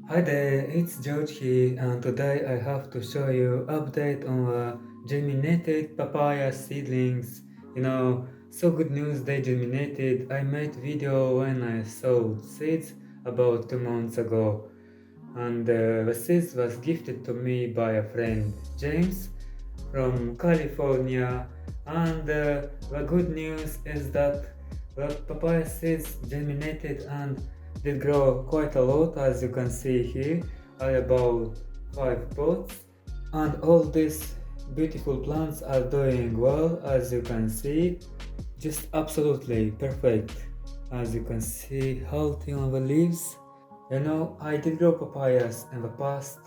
Hi there, it's George here, and today I have to show you update on germinated papaya seedlings. So good news, they germinated. I made video when I sowed seeds about 2 months ago, and the seeds was gifted to me by a friend, James, from California. And the good news is that the papaya seeds germinated and did grow quite a lot, as you can see here. I about 5 pots, and all these beautiful plants are doing well, as you can see. Just absolutely perfect, as you can see, healthy on the leaves. I did grow papayas in the past,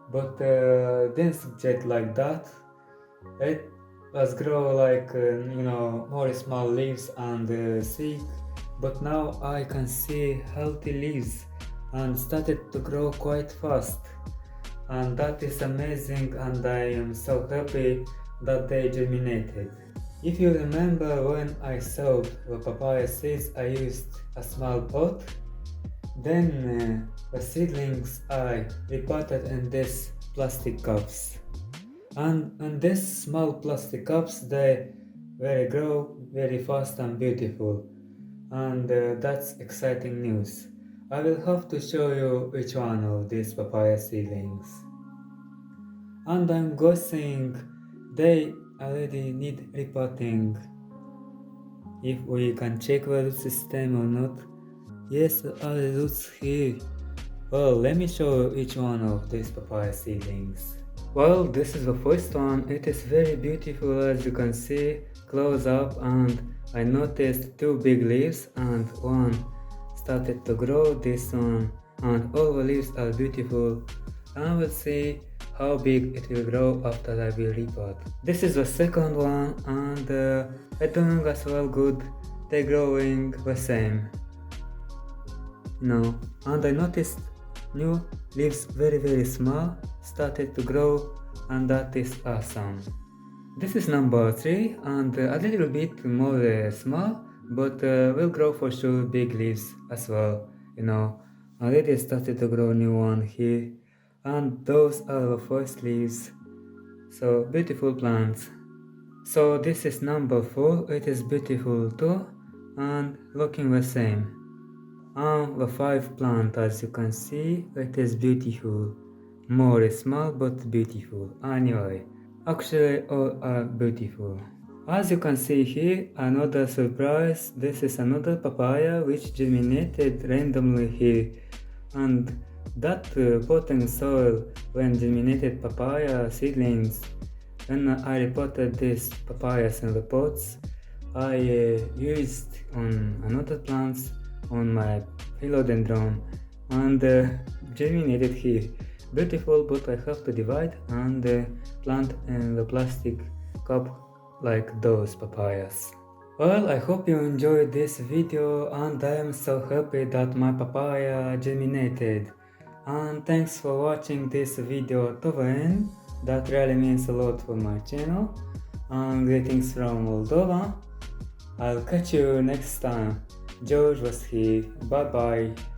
but didn't get like that. It was grow like more small leaves and thick, but now I can see healthy leaves and started to grow quite fast, and that is amazing, and I am so happy that they germinated. If you remember, when I sowed the papaya seeds, I used a small pot. Then the seedlings I repotted in these plastic cups. And in these small plastic cups, they very grow very fast and beautiful. And that's exciting news. I will have to show you each one of these papaya seedlings. And I'm guessing they already need repotting. If we can check the root system or not. Yes, all the roots here. Well, let me show you each one of these papaya seedlings. Well, this is the first one. It is very beautiful, as you can see close up, and I noticed two big leaves and one started to grow, this one, and all the leaves are beautiful, and we'll see how big it will grow after I will repot. This is the second one, and they're doing as well good. They're growing the same. And I noticed new leaves very small started to grow, and that is awesome. This is number 3, and a little bit more small, but will grow for sure big leaves as well. Already started to grow new one here, and those are the first leaves. So beautiful plants. So this is number 4. It is beautiful too, and looking the same. And the 5 plant, as you can see, it is beautiful. More small but beautiful. Anyway, actually all are beautiful. As you can see here, another surprise. This is another papaya which germinated randomly here. And that potting soil when germinated papaya seedlings. When I repotted these papayas in the pots, I used on another plants on my philodendron, and germinated here. Beautiful, but I have to divide and plant in the plastic cup like those papayas. Well, I hope you enjoyed this video, and I am so happy that my papaya germinated. And thanks for watching this video to the end. That really means a lot for my channel. And greetings from Moldova. I'll catch you next time. George was here. Bye bye.